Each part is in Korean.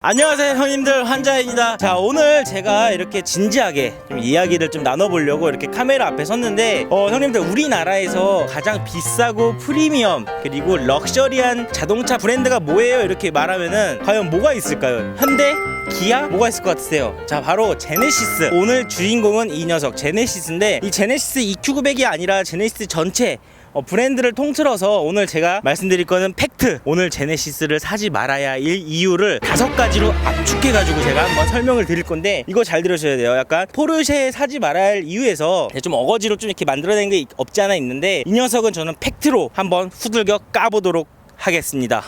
안녕하세요 형님들, 환자입니다. 자, 오늘 제가 이렇게 진지하게 좀 이야기를 좀 나눠보려고 이렇게 카메라 앞에 섰는데 형님들, 우리나라에서 가장 비싸고 프리미엄 그리고 럭셔리한 자동차 브랜드가 뭐예요? 이렇게 말하면은 과연 뭐가 있을까요? 현대? 기아? 뭐가 있을 것 같으세요? 자, 바로 제네시스. 오늘 주인공은 이 녀석 제네시스인데, 이 제네시스 EQ900이 아니라 제네시스 전체 브랜드를 통틀어서 오늘 제가 말씀드릴 거는 팩트. 오늘 제네시스를 사지 말아야 할 이유를 5가지로 압축해가지고 제가 한번 설명을 드릴 건데, 이거 잘 들으셔야 돼요. 약간 포르쉐 사지 말아야 할 이유에서 좀 어거지로 좀 이렇게 만들어낸 게 없지 않아 있는데, 이 녀석은 저는 팩트로 한번 후들겨 까보도록 하겠습니다.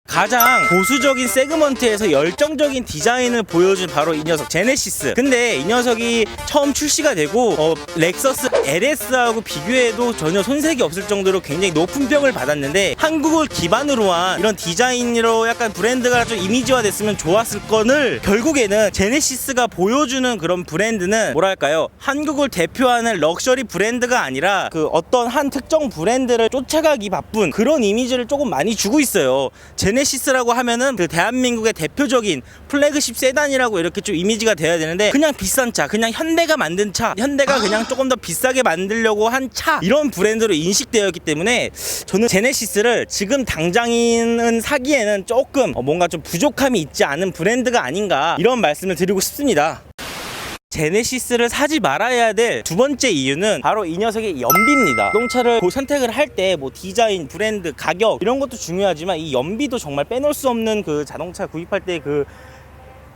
가장 보수적인 세그먼트에서 열정적인 디자인을 보여준 바로 이 녀석 제네시스. 근데 이 녀석이 처음 출시가 되고 렉서스 LS하고 비교해도 전혀 손색이 없을 정도로 굉장히 높은 평을 받았는데, 한국을 기반으로 한 이런 디자인으로 약간 브랜드가 좀 이미지화 됐으면 좋았을 거를, 결국에는 제네시스가 보여주는 그런 브랜드는 뭐랄까요, 한국을 대표하는 럭셔리 브랜드가 아니라 그 어떤 한 특정 브랜드를 쫓아가기 바쁜 그런 이미지를 조금 많이 주고 있어요. 제네시스라고 하면은 그 대한민국의 대표적인 플래그십 세단이라고 이렇게 좀 이미지가 돼야 되는데, 그냥 비싼 차, 그냥 현대가 만든 차, 현대가 그냥 조금 더 비싸게 만들려고 한 차, 이런 브랜드로 인식되어 있기 때문에 저는 제네시스를 지금 당장은 사기에는 조금 뭔가 좀 부족함이 있지 않은 브랜드가 아닌가, 이런 말씀을 드리고 싶습니다. 제네시스를 사지 말아야 될 두 번째 이유는 바로 이 녀석의 연비입니다. 자동차를 선택을 할 때 뭐 디자인, 브랜드, 가격 이런 것도 중요하지만 이 연비도 정말 빼놓을 수 없는 그 자동차 구입할 때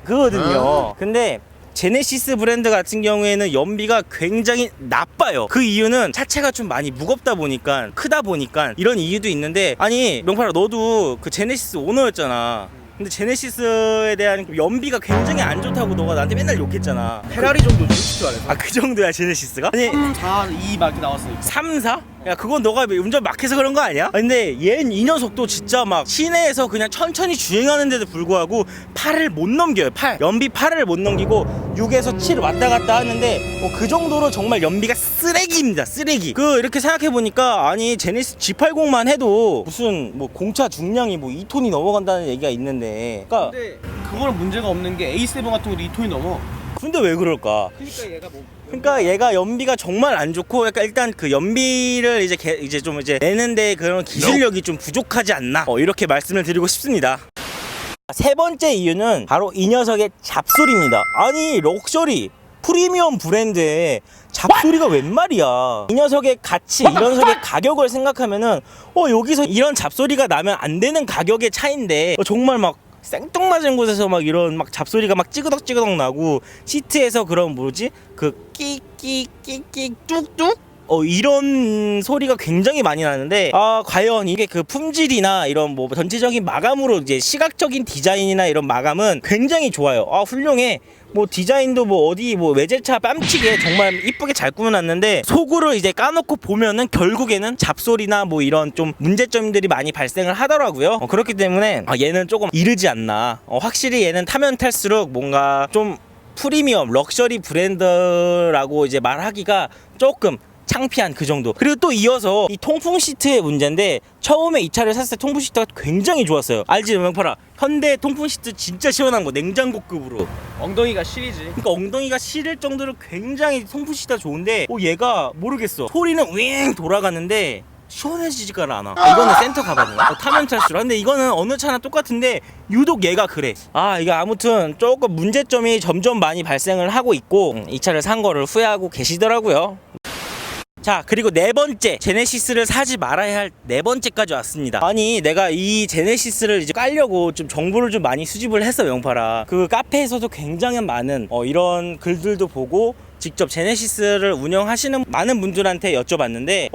그거거든요. 근데 제네시스 브랜드 같은 경우에는 연비가 굉장히 나빠요. 그 이유는 차체가 좀 많이 무겁다 보니까, 크다 보니까 이런 이유도 있는데, 아니 명팔아, 너도 그 제네시스 오너였잖아. 근데 제네시스에 대한 연비가 굉장히 안 좋다고 너가 나한테 맨날 욕했잖아. 페라리 정도지, 솔직히 말해서. 아, 그 정도야 제네시스가? 아니 3, 4, 2 막 이렇게 나왔어요. 3, 4? 야, 그건 너가 운전 막 해서 그런 거 아니야? 근데 이 녀석도 진짜 막 시내에서 그냥 천천히 주행하는데도 불구하고 8을 못 넘겨요. 연비 8을 못 넘기고 6에서 7 왔다 갔다 하는데, 그 정도로 정말 연비가 쓰레기입니다. 쓰레기. 이렇게 생각해보니까, 아니 제네시스 G80만 해도 무슨 뭐 공차 중량이 뭐 2톤이 넘어간다는 얘기가 있는데, 그러니까 근데 그거는 문제가 없는 게 A7 같은 것도 2톤이 넘어. 근데 왜 그럴까? 그러니까 얘가 연비가 정말 안 좋고, 약간 일단 그 연비를 이제 좀 내는데 그런 기술력이 좀 부족하지 않나, 이렇게 말씀을 드리고 싶습니다. 세 번째 이유는 바로 이 녀석의 잡소리입니다. 아니 럭셔리 프리미엄 브랜드에 잡소리가 웬 말이야. 이 녀석의 가치, 이 녀석의 가격을 생각하면은 여기서 이런 잡소리가 나면 안 되는 가격의 차인데, 정말 막 생뚱맞은 곳에서 막 이런 막 잡소리가 막 찌그덕 나고, 시트에서 그런 그 끼끼끼끼 뚝뚝 이런 소리가 굉장히 많이 나는데, 과연 이게 그 품질이나 이런 뭐 전체적인 마감으로 이제 시각적인 디자인이나 이런 마감은 굉장히 좋아요. 훌륭해. 뭐 디자인도 뭐 어디 뭐 외제차 뺨치게 정말 이쁘게 잘 꾸며놨는데, 속으로 이제 까놓고 보면은 결국에는 잡소리나 뭐 이런 좀 문제점들이 많이 발생을 하더라고요. 그렇기 때문에 얘는 조금 이르지 않나. 확실히 얘는 타면 탈수록 뭔가 좀 프리미엄 럭셔리 브랜드라고 이제 말하기가 조금 창피한 그 정도. 그리고 또 이어서 이 통풍 시트의 문제인데, 처음에 이 차를 샀을 때 통풍 시트가 굉장히 좋았어요. 알지 명팔아? 현대 통풍 시트 진짜 시원한 거, 냉장고급으로. 엉덩이가 시리지. 그러니까 엉덩이가 시릴 정도로 굉장히 통풍 시트가 좋은데, 얘가 모르겠어. 소리는 윙 돌아가는데 시원해지지가 않아. 이거는 센터 가봤나? 타면 탈수록. 근데 이거는 어느 차나 똑같은데 유독 얘가 그래. 이게 아무튼 조금 문제점이 점점 많이 발생을 하고 있고, 이 차를 산 거를 후회하고 계시더라고요. 자, 그리고 네 번째, 제네시스를 사지 말아야 할 네 번째까지 왔습니다. 아니 내가 이 제네시스를 이제 깔려고 좀 정보를 좀 많이 수집을 했어 명팔아. 그 카페에서도 굉장히 많은 이런 글들도 보고, 직접 제네시스를 운영하시는 많은 분들한테 여쭤봤는데,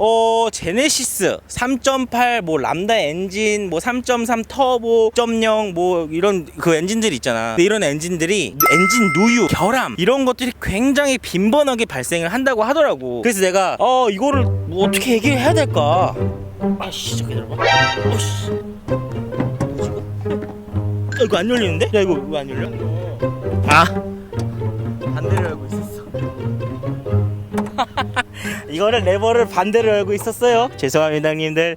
제네시스 3.8 뭐 람다 엔진, 뭐 3.3 터보 0.0 뭐 이런 그 엔진들이 있잖아. 근데 이런 엔진들이 엔진 누유, 결함 이런 것들이 굉장히 빈번하게 발생을 한다고 하더라고. 그래서 내가 이거를 뭐 어떻게 얘기해야 될까? 잠깐 기다려봐. 이거 안 열리는데? 야, 이거 왜 안 열려? 반대로 열고 있었어. 이거를 레버를 반대로 열고 있었어요. 죄송합니다 형님들.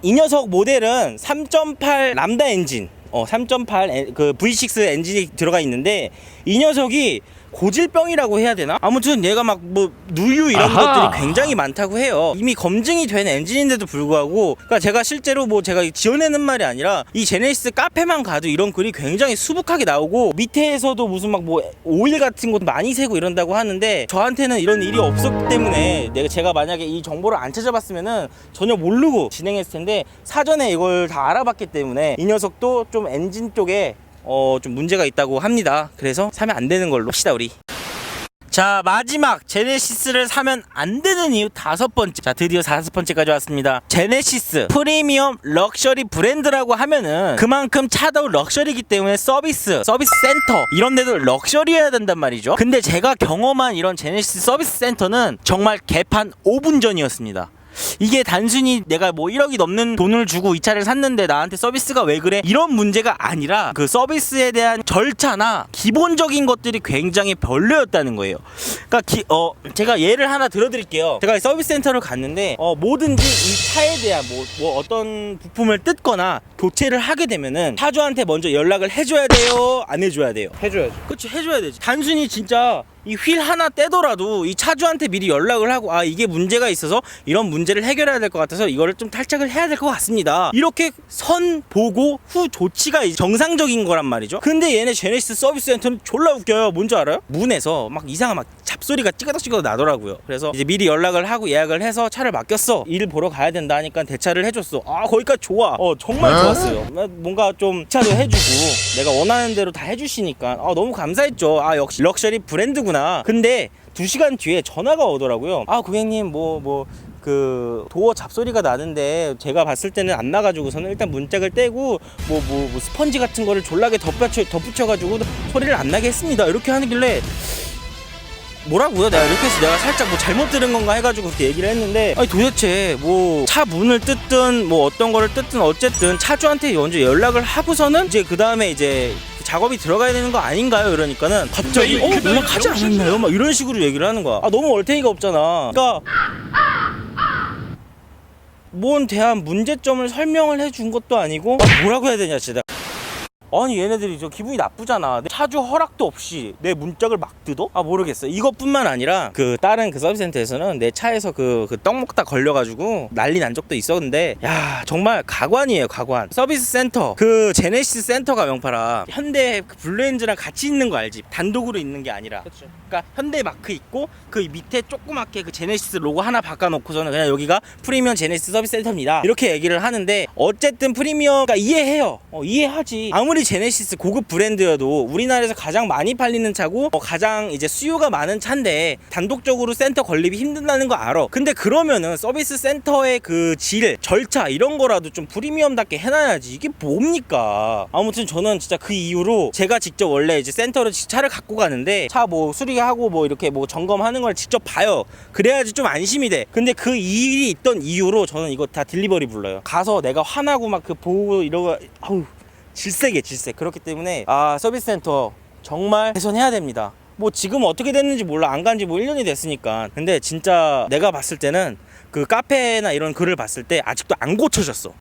이 녀석 모델은 3.8 람다 엔진 3.8 그 V6 엔진이 들어가 있는데 이 녀석이 고질병이라고 해야 되나? 아무튼 얘가 막 뭐 누유 이런 아하. 것들이 굉장히 많다고 해요. 이미 검증이 된 엔진인데도 불구하고, 그러니까 제가 실제로 뭐 제가 지어내는 말이 아니라 이 제네시스 카페만 가도 이런 글이 굉장히 수북하게 나오고, 밑에서도 무슨 막 뭐 오일 같은 것도 많이 새고 이런다고 하는데, 저한테는 이런 일이 없었기 때문에 제가 만약에 이 정보를 안 찾아봤으면은 전혀 모르고 진행했을 텐데, 사전에 이걸 다 알아봤기 때문에 이 녀석도 좀 엔진 쪽에 좀 문제가 있다고 합니다. 그래서 사면 안 되는 걸로 합시다, 우리. 자, 마지막 제네시스를 사면 안 되는 이유 5번째. 자, 드디어 5번째까지 왔습니다. 제네시스 프리미엄 럭셔리 브랜드라고 하면은 그만큼 차도 럭셔리이기 때문에 서비스 센터 이런 데도 럭셔리해야 된단 말이죠. 근데 제가 경험한 이런 제네시스 서비스 센터는 정말 개판 5분 전이었습니다. 이게 단순히 내가 뭐 1억이 넘는 돈을 주고 이 차를 샀는데 나한테 서비스가 왜 그래? 이런 문제가 아니라 그 서비스에 대한 절차나 기본적인 것들이 굉장히 별로였다는 거예요. 그러니까 제가 예를 하나 들어드릴게요. 제가 서비스 센터를 갔는데 뭐든지 이 차에 대한 뭐 어떤 부품을 뜯거나 교체를 하게 되면은 차주한테 먼저 연락을 해줘야 돼요? 안 해줘야 돼요? 해줘야죠. 그렇지, 해줘야 되지. 단순히 진짜 이 휠 하나 떼더라도 이 차주한테 미리 연락을 하고, 아 이게 문제가 있어서 이런 문제를 해결해야 될 것 같아서 이거를 좀 탈착을 해야 될 것 같습니다, 이렇게 선 보고 후 조치가 정상적인 거란 말이죠. 근데 얘네 제네시스 서비스 센터는 졸라 웃겨요. 뭔지 알아요? 문에서 막 이상한 막 잡소리가 찌그덕찌그덕 나더라고요. 그래서 이제 미리 연락을 하고 예약을 해서 차를 맡겼어. 일 보러 가야 된다 하니까 대차를 해줬어. 아 거기까지 좋아. 정말 좋았어요. 뭔가 좀 차도 해주고 내가 원하는 대로 다 해주시니까 너무 감사했죠. 아 역시 럭셔리 브랜드구나. 근데 2시간 뒤에 전화가 오더라고요. 아 고객님 그 도어 잡소리가 나는데 제가 봤을 때는 안 나가지고서는 일단 문짝을 떼고 뭐 스펀지 같은 거를 졸라게 덧붙여가지고 소리를 안 나게 했습니다, 이렇게 하길래 뭐라고요? 내가 이렇게 해서 내가 살짝 뭐 잘못 들은 건가 해가지고 그렇게 얘기를 했는데, 아니 도대체 뭐 차 문을 뜯든 뭐 어떤 거를 뜯든 어쨌든 차주한테 먼저 연락을 하고서는 이제 그 다음에 이제 작업이 들어가야 되는 거 아닌가요? 이러니까는 갑자기 연락하지 않았나요? 막 이런 식으로 얘기를 하는 거야. 너무 얼탱이가 없잖아. 그러니까 뭔 대한 문제점을 설명을 해준 것도 아니고 뭐라고 해야 되냐 진짜. 아니 얘네들이 저 기분이 나쁘잖아. 차주 허락도 없이 내 문짝을 막 뜯어? 모르겠어. 이것뿐만 아니라 그 다른 그 서비스 센터에서는 내 차에서 그 떡 먹다 걸려가지고 난리 난 적도 있었는데, 야 정말 가관이에요, 가관. 서비스 센터 그 제네시스 센터가 명파라 현대 그 블루엔즈랑 같이 있는 거 알지? 단독으로 있는 게 아니라. 그쵸. 그러니까 현대 마크 있고 그 밑에 조그맣게 그 제네시스 로고 하나 바꿔놓고서는 그냥 여기가 프리미엄 제네시스 서비스 센터입니다, 이렇게 얘기를 하는데, 어쨌든 프리미엄 그러니까 이해해요. 이해하지. 아무리 제네시스 고급 브랜드여도 우리나라에서 가장 많이 팔리는 차고 가장 이제 수요가 많은 차인데 단독적으로 센터 건립이 힘든다는 거 알아. 근데 그러면은 서비스 센터의 그 질, 절차 이런 거라도 좀 프리미엄답게 해놔야지. 이게 뭡니까? 아무튼 저는 진짜 그 이후로 제가 직접 원래 이제 센터로 차를 갖고 가는데 차 뭐 수리하고 뭐 이렇게 뭐 점검하는 걸 직접 봐요. 그래야지 좀 안심이 돼. 근데 그 일이 있던 이후로 저는 이거 다 딜리버리 불러요. 가서 내가 화나고 막 그 보고 이러고 질색이에요, 질색. 그렇기 때문에 서비스 센터 정말 개선해야 됩니다. 뭐 지금 어떻게 됐는지 몰라. 안 간지 뭐 1년이 됐으니까. 근데 진짜 내가 봤을 때는 그 카페나 이런 글을 봤을 때 아직도 안 고쳐졌어.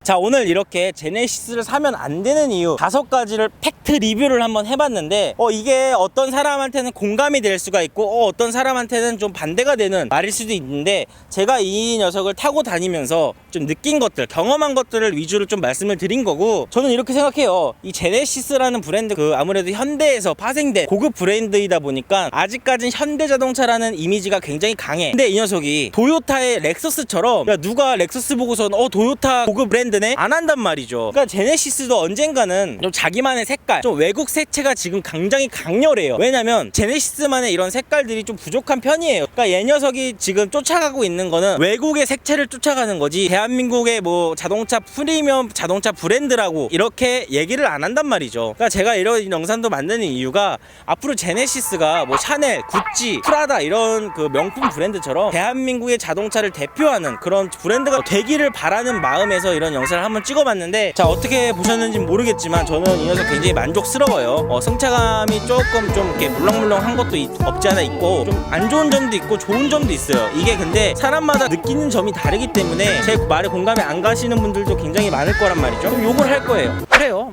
자, 오늘 이렇게 제네시스를 사면 안 되는 이유 5가지를 팩트 리뷰를 한번 해봤는데 이게 어떤 사람한테는 공감이 될 수가 있고 어떤 사람한테는 좀 반대가 되는 말일 수도 있는데, 제가 이 녀석을 타고 다니면서 좀 느낀 것들, 경험한 것들을 위주로 좀 말씀을 드린 거고, 저는 이렇게 생각해요. 이 제네시스라는 브랜드 아무래도 현대에서 파생된 고급 브랜드이다 보니까 아직까진 현대자동차라는 이미지가 굉장히 강해. 근데 이 녀석이 도요타의 렉서스처럼, 야 누가 렉서스 보고선 도요타 고급 브랜드 안 한단 말이죠. 그러니까 제네시스도 언젠가는 좀 자기만의 색깔, 좀 외국 색채가 지금 굉장히 강렬해요. 왜냐면 제네시스만의 이런 색깔들이 좀 부족한 편이에요. 그러니까 얘 녀석이 지금 쫓아가고 있는 거는 외국의 색채를 쫓아가는 거지, 대한민국의 뭐 자동차 프리미엄 자동차 브랜드라고 이렇게 얘기를 안 한단 말이죠. 그러니까 제가 이런 영상도 만드는 이유가, 앞으로 제네시스가 뭐 샤넬, 구찌, 프라다 이런 그 명품 브랜드처럼 대한민국의 자동차를 대표하는 그런 브랜드가 되기를 바라는 마음에서 이런 영상을 한번 찍어봤는데, 자 어떻게 보셨는지 모르겠지만 저는 이 녀석 굉장히 만족스러워요. 승차감이 조금 좀 이렇게 물렁물렁한 것도 없지 않아 있고, 좀 안 좋은 점도 있고 좋은 점도 있어요. 이게 근데 사람마다 느끼는 점이 다르기 때문에 제 말에 공감이 안 가시는 분들도 굉장히 많을 거란 말이죠. 그럼 욕을 할 거예요. 그래요.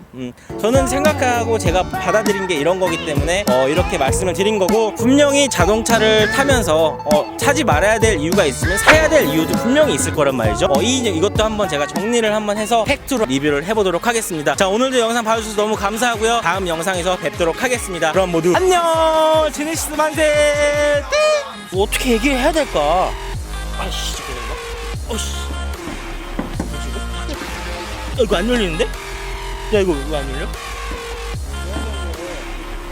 저는 생각하고 제가 받아들인 게 이런 거기 때문에 이렇게 말씀을 드린 거고, 분명히 자동차를 타면서 사지 말아야 될 이유가 있으면 사야 될 이유도 분명히 있을 거란 말이죠. 이것도 한번 제가 정리를 한번 해서 팩트로 리뷰를 해보도록 하겠습니다. 자, 오늘도 영상 봐주셔서 너무 감사하고요. 다음 영상에서 뵙도록 하겠습니다. 그럼 모두 안녕. 제네시스 만세. 뭐 어떻게 얘기해야 될까? 아이씨, 저거 어씨, 이거 안 열리는데? 야, 이거 왜 안 열려?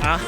아